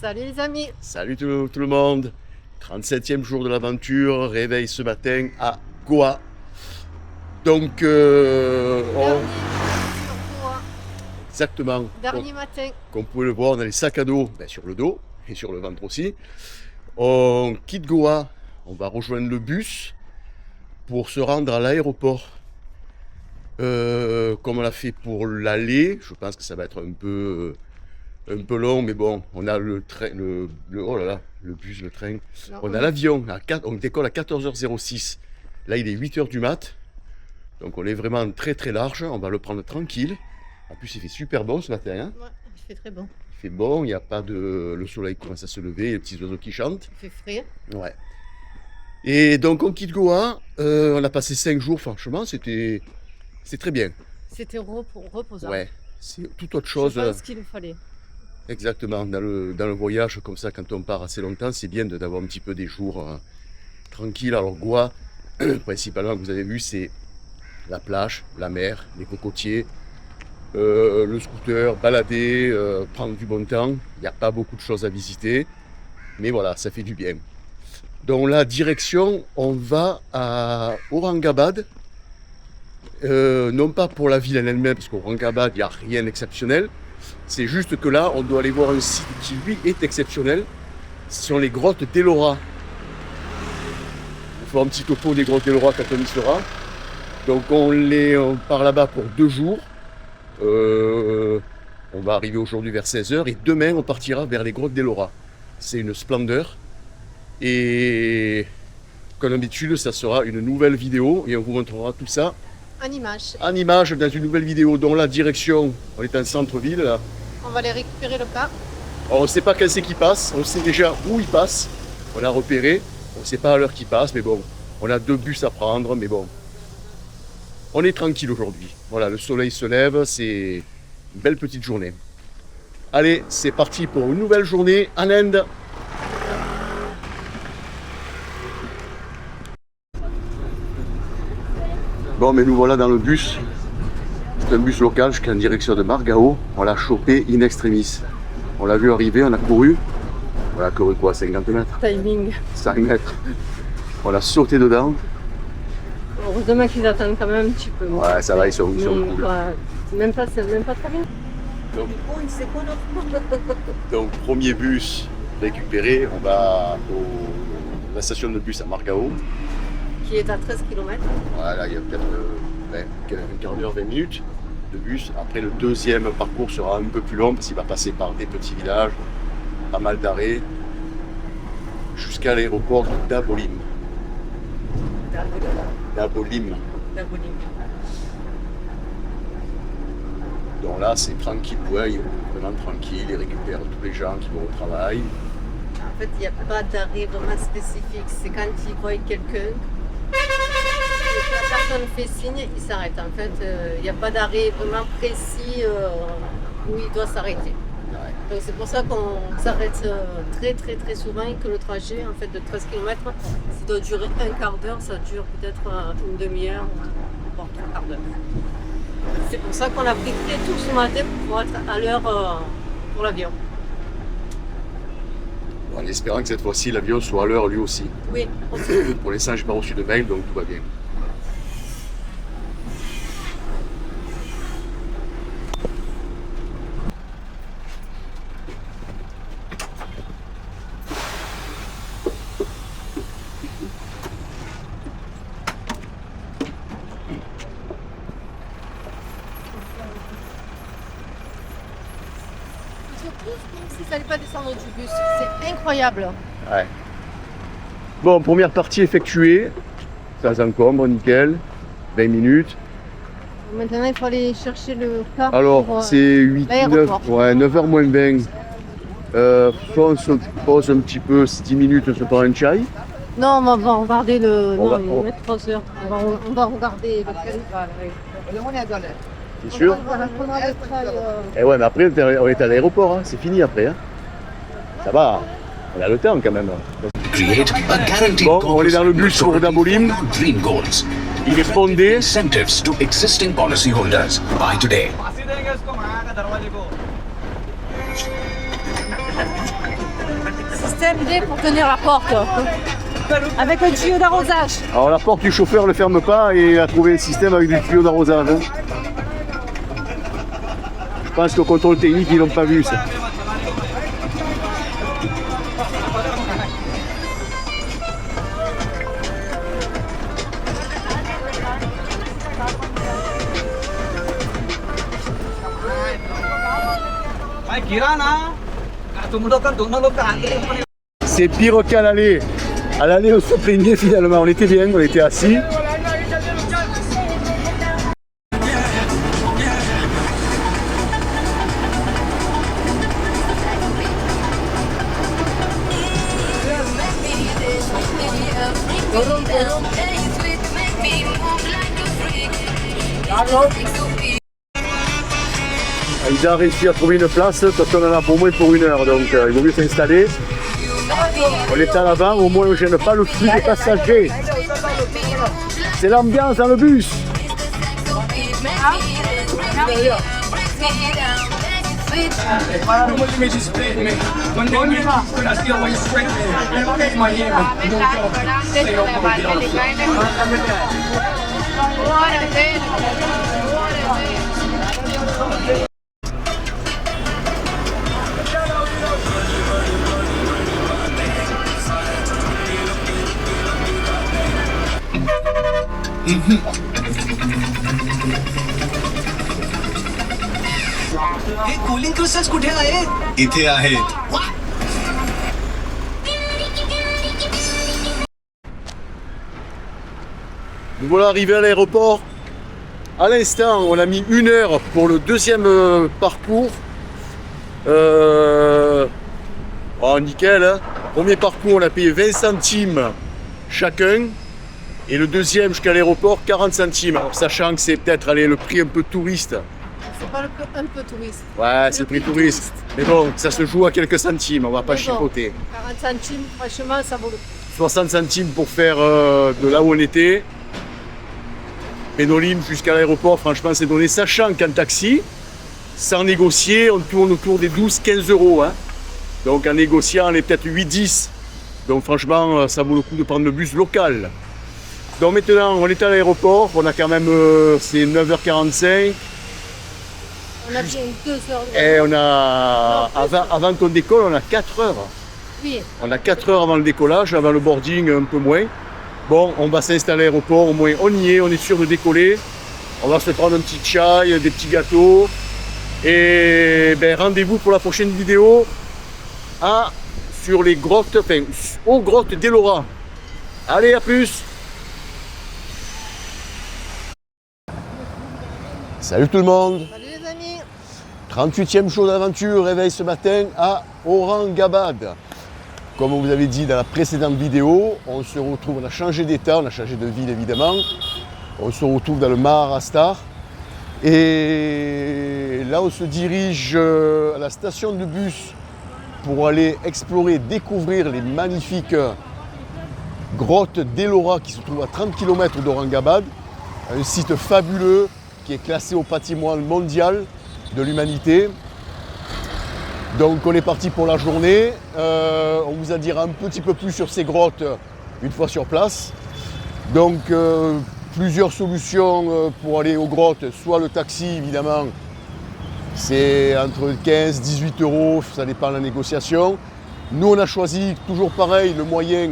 Salut les amis. Salut tout le monde. 37e jour de l'aventure, réveil ce matin à Goa. Donc, exactement. Dernier matin. Comme vous pouvez le voir, on a les sacs à dos sur le dos et sur le ventre aussi. On quitte Goa, on va rejoindre le bus pour se rendre à l'aéroport. Comme on l'a fait pour l'aller, je pense que ça va être un peu long, mais bon, on a le train, oh là là, le bus, le train. Non, On a l'avion, on décolle à 14h06. Là, il est 8h du mat. Donc, on est vraiment très très large. On va le prendre tranquille. En plus, il fait super bon ce matin. Hein. Ouais, il fait très bon. Il fait bon, il n'y a pas de. Le soleil commence à se lever, les petits oiseaux qui chantent. Il fait frais. Ouais. Et donc, on quitte Goa. On a passé 5 jours, franchement, c'est très bien. C'était reposant. Ouais, c'est tout autre chose. Je pense qu'il le fallait. Exactement, dans le voyage comme ça, quand on part assez longtemps, c'est bien d'avoir un petit peu des jours tranquilles. Alors Goa, principalement, vous avez vu, c'est la plage, la mer, les cocotiers, le scooter, balader, prendre du bon temps. Il n'y a pas beaucoup de choses à visiter, mais voilà, ça fait du bien. Donc la direction, on va à Aurangabad, non pas pour la ville en elle-même, parce qu'Aurangabad, il n'y a rien d'exceptionnel. C'est juste que là, on doit aller voir un site qui, lui, est exceptionnel. Ce sont les grottes d'Ellora. On fait un petit topo des grottes d'Ellora quand on y sera. Donc, on part là-bas pour 2 jours. On va arriver aujourd'hui vers 16h. Et demain, on partira vers les grottes d'Ellora. C'est une splendeur. Et comme d'habitude, ça sera une nouvelle vidéo. Et on vous montrera tout ça En image. en image dans une nouvelle vidéo dont la direction, on est en centre-ville là. On va aller récupérer le car. On ne sait pas quand c'est qui passe, on sait déjà où il passe, on a repéré, on ne sait pas à l'heure qu'il passe, mais bon, on a 2 bus à prendre, mais bon, on est tranquille aujourd'hui. Voilà, le soleil se lève, c'est une belle petite journée. Allez, c'est parti pour une nouvelle journée en Inde. Bon, mais nous voilà dans le bus. C'est un bus local jusqu'en direction de Margao. On l'a chopé in extremis. On l'a vu arriver, on a couru. On a couru quoi, 50 mètres? Timing. 5 mètres. On a sauté dedans. Heureusement qu'ils attendent quand même un petit peu. Ouais, ça va, ils sont cool. C'est même pas très bien. Donc, premier bus récupéré. On va à la station de bus à Margao. Qui est à 13 km. Voilà, il y a peut-être un quart d'heure, 20 minutes de bus. Après, le deuxième parcours sera un peu plus long parce qu'il va passer par des petits villages, pas mal d'arrêts, jusqu'à l'aéroport de Dabolim. Dabolim. Donc là, c'est tranquille, ouais, il est vraiment tranquille, il récupère tous les gens qui vont au travail. En fait, il n'y a pas d'arrêt vraiment spécifique. C'est quand ils voient quelqu'un. Si la personne fait signe, il s'arrête. En fait, il n'y a pas d'arrêt vraiment précis où il doit s'arrêter. Ouais. Donc c'est pour ça qu'on s'arrête très très très souvent et que le trajet en fait de 13 km, ça doit durer un quart d'heure, ça dure peut-être une demi-heure, voire 3 quarts d'heure. C'est pour ça qu'on a pris très tôt ce matin pour être à l'heure pour l'avion. En espérant que cette fois-ci, l'avion soit à l'heure lui aussi. Oui, aussi. Pour l'instant, je n'ai pas reçu de mail, donc tout va bien. Si ça n'allait pas descendre du bus, c'est incroyable. Ouais. Bon, première partie effectuée. Ça s'encombre, nickel. 20 minutes. Maintenant, il faut aller chercher le car. Alors, pour, c'est 8, 9, l'aéroport. ouais, 9h moins 20. On se pose un petit peu, 10 minutes, on se prend un chai. Non, on va regarder le. On Non, va- il va mettre 3 heures. On va regarder le festival. C'est sûr? Voilà, on prendra le trail. Et ouais, mais après, on est à l'aéroport, hein. C'est fini après. Hein. Ça va, on a le temps quand même. Create a guaranteed Bon, on est dans le bus pour Dabolim. Dream goals. Il est fondé. Incentives to existing policyholders. Buy today. système pour tenir la porte. Avec un tuyau d'arrosage. Alors la porte du chauffeur ne ferme pas et il a trouvé le système avec du tuyau d'arrosage. Hein. Je pense qu'au contrôle technique, ils l'ont pas vu ça. C'est pire qu'à l'aller. À l'aller, on se plaignait finalement. On était bien, on était assis. Ils ont réussi à trouver une place, parce qu'on en a pour moins pour 1 heure, donc il vaut mieux s'installer. On est à l'avant, au moins on ne gêne pas le flux des passagers. C'est l'ambiance dans le bus. Hey cooling crystals कुठे आहेत? इथे आहेत. Nous voilà arrivés à l'aéroport. À l'instant, on a mis 1 heure pour le deuxième parcours. Oh, nickel. Hein. Premier parcours, on a payé 20 centimes chacun. Et le deuxième jusqu'à l'aéroport, 40 centimes. Alors, sachant que c'est peut-être le prix un peu touriste. C'est pas le prix un peu touriste. Ouais, c'est le prix touriste. Mais bon, ça se joue à quelques centimes, on va pas Mais bon, chipoter. 40 centimes, franchement, ça vaut le coup. 60 centimes pour faire de là où on était. Pénolim jusqu'à l'aéroport, franchement, c'est donné. Sachant qu'en taxi, sans négocier, on tourne autour des 12-15 euros. Hein. Donc en négociant, on est peut-être 8-10. Donc franchement, ça vaut le coup de prendre le bus local. Donc maintenant, on est à l'aéroport, on a quand même, c'est 9h45. On a bien 2 heures. Et on a, avant qu'on décolle, on a 4 heures. Oui. On a 4 heures avant le décollage, avant le boarding un peu moins. Bon, on va s'installer à l'aéroport, au moins on y est, on est sûr de décoller. On va se prendre un petit chai, des petits gâteaux. Et ben, rendez-vous pour la prochaine vidéo sur les grottes, enfin, aux grottes d'Ellora. Allez, à plus! Salut tout le monde! Salut les amis. 38e jour d'aventure, réveil ce matin à Aurangabad. Comme on vous avait dit dans la précédente vidéo, on se retrouve, on a changé d'état, on a changé de ville évidemment. On se retrouve dans le Maharashtra. Et là on se dirige à la station de bus pour aller explorer, découvrir les magnifiques grottes d'Ellora qui se trouvent à 30 km d'Aurangabad. Un site fabuleux qui est classé au patrimoine mondial de l'humanité. Donc on est parti pour la journée. On vous en dira un petit peu plus sur ces grottes une fois sur place. Donc plusieurs solutions pour aller aux grottes, soit le taxi évidemment, c'est entre 15 et 18 euros, ça dépend de la négociation. Nous on a choisi toujours pareil, le moyen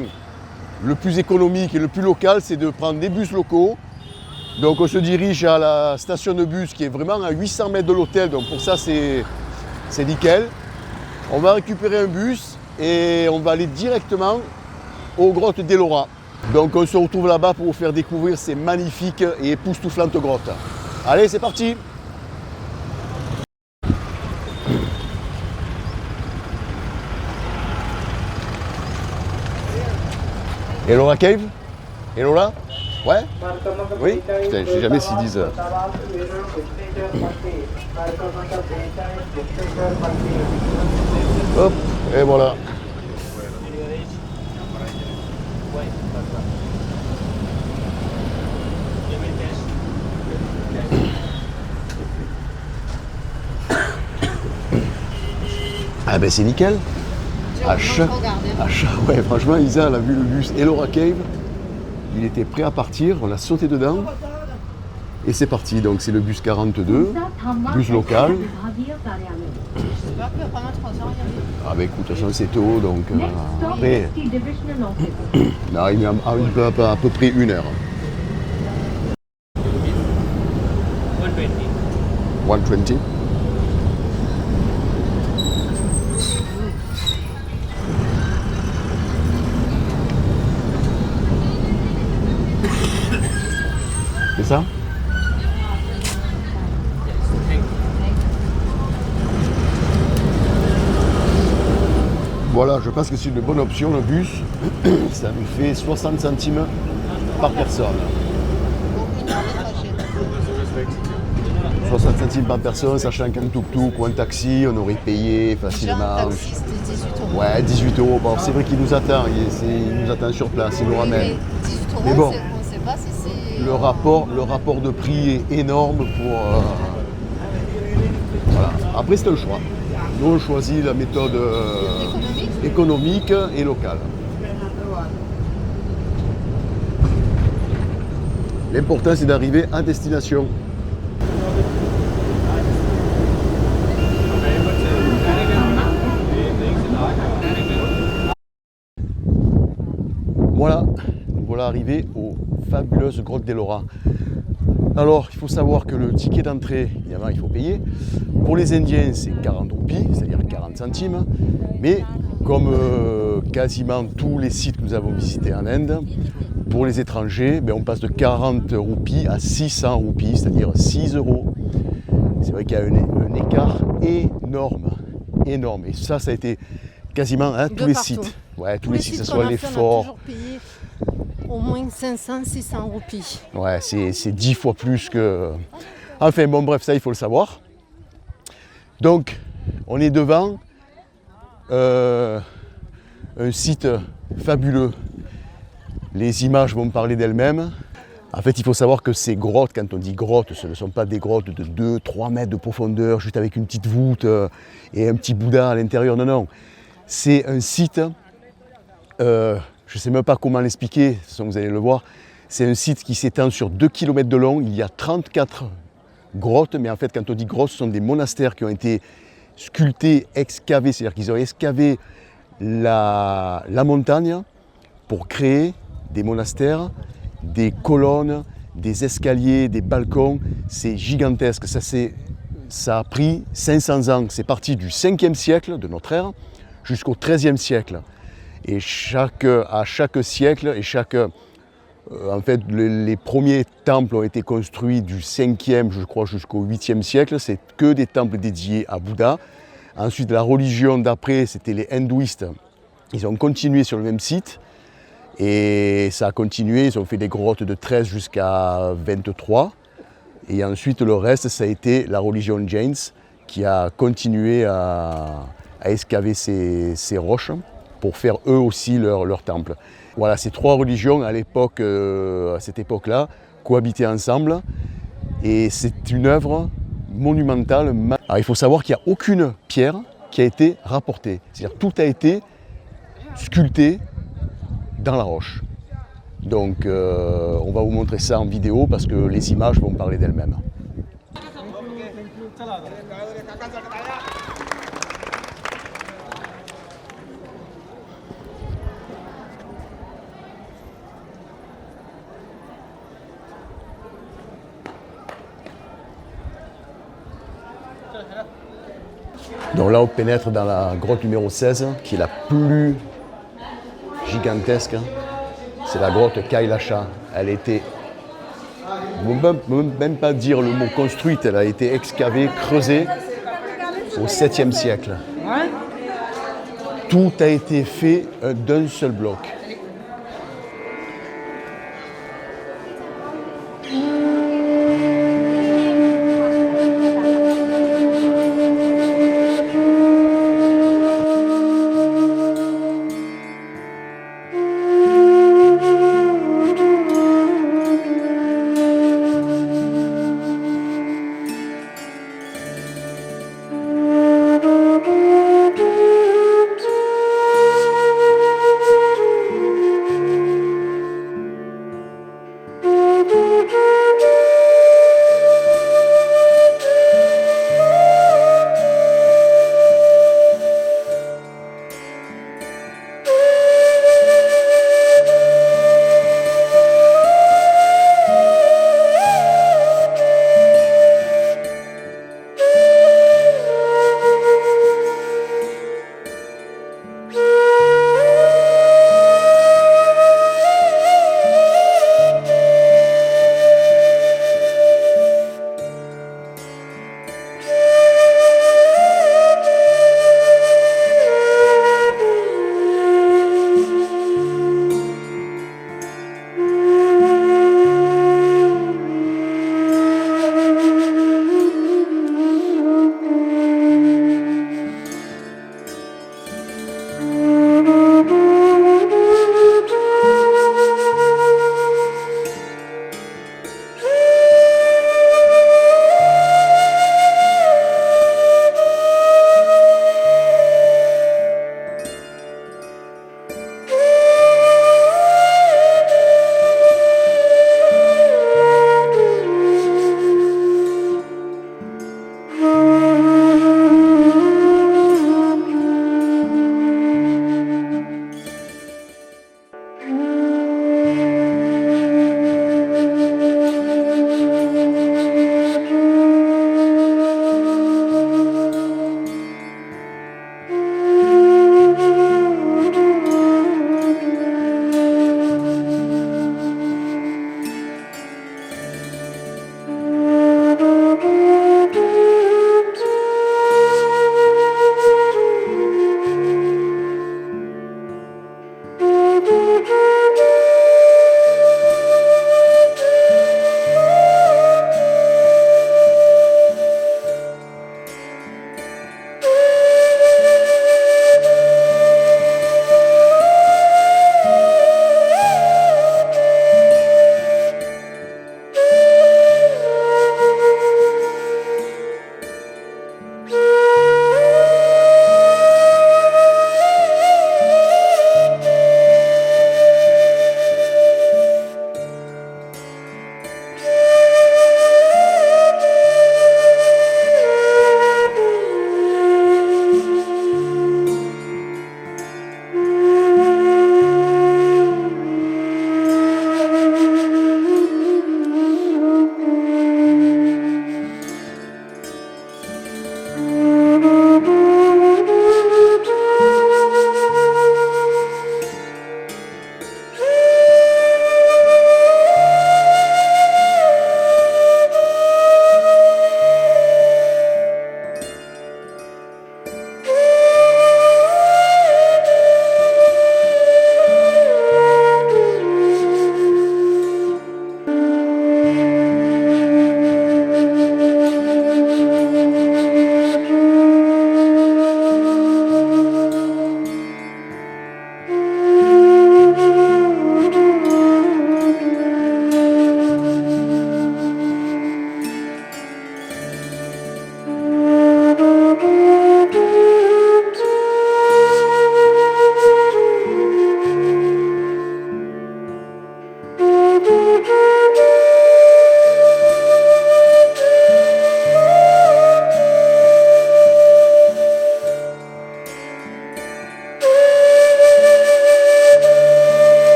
le plus économique et le plus local, c'est de prendre des bus locaux. Donc on se dirige à la station de bus qui est vraiment à 800 mètres de l'hôtel, donc pour ça c'est nickel. On va récupérer un bus et on va aller directement aux grottes d'Ellora. Donc on se retrouve là-bas pour vous faire découvrir ces magnifiques et époustouflantes grottes. Allez, c'est parti! Ellora Cave? Ellora? Ouais? Oui? Putain, je sais jamais s'ils disent. Hop, et voilà. Ah ben c'est nickel. Ouais, franchement, Isa, elle a vu le bus Ellora Cave. Il était prêt à partir, on a sauté dedans. Et c'est parti. Donc c'est le bus 42, bus local. C'est pas que vraiment 3 heures, il y Ah bah écoute, de toute façon c'est tôt, donc après, on arrive à peu près 1 heure. 120. C'est ça? Voilà, je pense que c'est une bonne option le bus. Ça nous fait 60 centimes par personne. Pour 1 heure de trajet. 60 centimes par personne, sachant qu'un tuk-tuk ou un taxi, on aurait payé Déjà, facilement. un taxi, c'était 18 euros. Ouais, 18 euros. Bon, c'est vrai qu'il nous attend, il nous attend sur place, il nous ramène. 18 euros, Mais bon. on ne sait pas si c'est... Le rapport de prix est énorme pour. Voilà. Après, c'est un choix. Nous, on choisit la méthode économique et locale. L'important, c'est d'arriver à destination. Voilà, nous voilà arrivés aux fabuleuses grottes d'Ellora. Alors, il faut savoir que le ticket d'entrée, évidemment, il faut payer. Pour les Indiens, c'est 40 roupies, c'est-à-dire 40 centimes. Mais comme quasiment tous les sites que nous avons visités en Inde, pour les étrangers, on passe de 40 roupies à 600 roupies, c'est-à-dire 6 euros. C'est vrai qu'il y a un écart énorme, énorme. Et ça a été quasiment tous les partout. sites. Ouais, tous les sites, que ce qu'on soit a les fait, on a forts. toujours payé au moins 500-600 roupies. Ouais, c'est 10 fois plus que... Enfin, bon, bref, ça, il faut le savoir. Donc, on est devant un site fabuleux. Les images vont parler d'elles-mêmes. En fait, il faut savoir que ces grottes, quand on dit grottes, ce ne sont pas des grottes de 2-3 mètres de profondeur, juste avec une petite voûte et un petit Bouddha à l'intérieur. Non, non. C'est un site, je ne sais même pas comment l'expliquer, vous allez le voir. C'est un site qui s'étend sur 2 km de long. Il y a 34 grottes, mais en fait, quand on dit grottes, ce sont des monastères qui ont été sculptés, excavés, c'est-à-dire qu'ils ont excavé la montagne pour créer des monastères, des colonnes, des escaliers, des balcons. C'est gigantesque. Ça a pris 500 ans. C'est parti du 5e siècle de notre ère jusqu'au 13e siècle. Et à chaque siècle, en fait, les premiers temples ont été construits du 5e, je crois, jusqu'au 8e siècle. C'est que des temples dédiés à Bouddha. Ensuite, la religion d'après, c'était les hindouistes. Ils ont continué sur le même site. Et ça a continué, ils ont fait des grottes de 13 jusqu'à 23. Et ensuite, le reste, ça a été la religion Jain qui a continué à excaver ces roches pour faire eux aussi leur temple. Voilà, ces 3 religions à cette époque-là cohabitaient ensemble. Et c'est une œuvre monumentale. Alors, il faut savoir qu'il n'y a aucune pierre qui a été rapportée. C'est-à-dire tout a été sculpté dans la roche. Donc on va vous montrer ça en vidéo parce que les images vont parler d'elles-mêmes. Donc là on pénètre dans la grotte numéro 16 qui est la plus gigantesque. C'est la grotte Kailasha. Elle était, on ne peut même pas dire le mot construite, elle a été excavée, creusée au 7e siècle. Tout a été fait d'un seul bloc.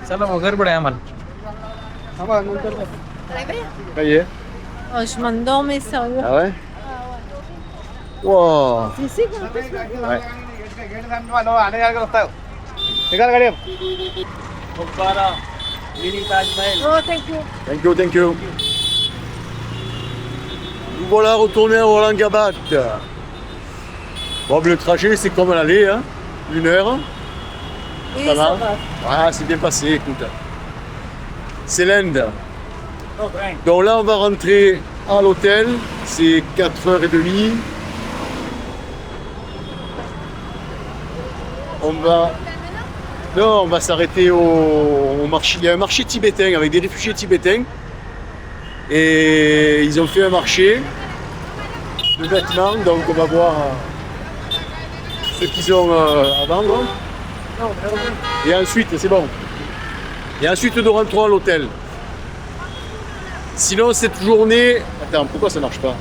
चला मग गडबड आहे आम्हाला. Ça y est. Oh, je m'endors, mais sérieux. Ah ouais? Wow. C'est ici qu'on peut se Ouais. Oh, thank you. Thank you, thank you. Nous voilà retournés à Aurangabad. Bon, le trajet, c'est comme l'aller, hein. 1 heure. Oui, Ça va? va. Ah, c'est bien passé, écoute. C'est l'Inde. Donc là, on va rentrer à l'hôtel. C'est 4h30. On va... Non, on va s'arrêter au marché. Il y a un marché tibétain avec des réfugiés tibétains. Et ils ont fait un marché de vêtements. Donc on va voir ce qu'ils ont à vendre. Et ensuite, c'est bon. Et ensuite, nous rentrons à l'hôtel. Sinon, cette journée... Attends, pourquoi ça marche pas?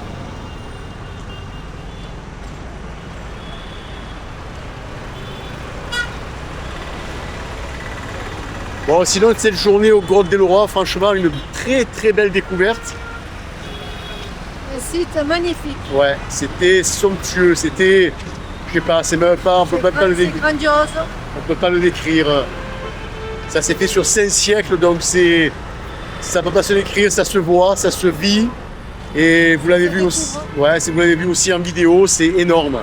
Bon, sinon, cette journée au Grotte des Leroy, franchement, une très très belle découverte. Un site magnifique. Ouais, c'était somptueux, c'était... Je sais pas, c'est même pas... On peut pas le C'est décrire. grandiose. On peut pas le décrire. Ça s'est fait sur 5 siècles, donc c'est... Ça peut pas se décrire, ça se voit, ça se vit. Et vous l'avez vu aussi. Ouais, vous l'avez vu aussi en vidéo, c'est énorme.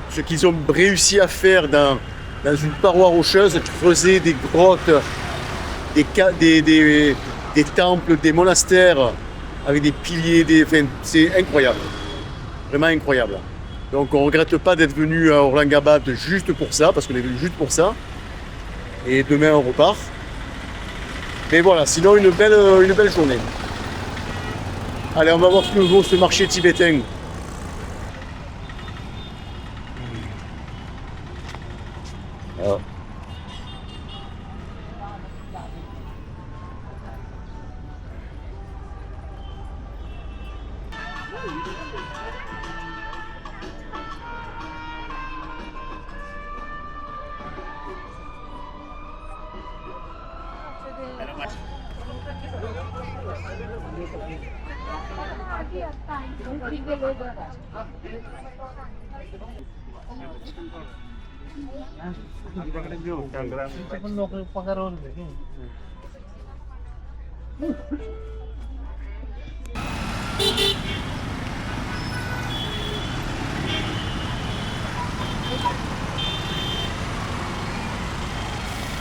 Ce qu'ils ont réussi à faire dans une paroi rocheuse, creuser des grottes, des temples, des monastères avec des piliers, enfin, c'est incroyable. Vraiment incroyable. Donc on ne regrette pas d'être venu à Aurangabad juste pour ça, parce qu'on est venu juste pour ça. Et demain on repart. Mais voilà, sinon une belle journée. Allez, on va voir ce que vaut ce marché tibétain. Ah. पण लोक पगारावर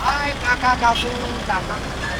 हाय काका काकू काका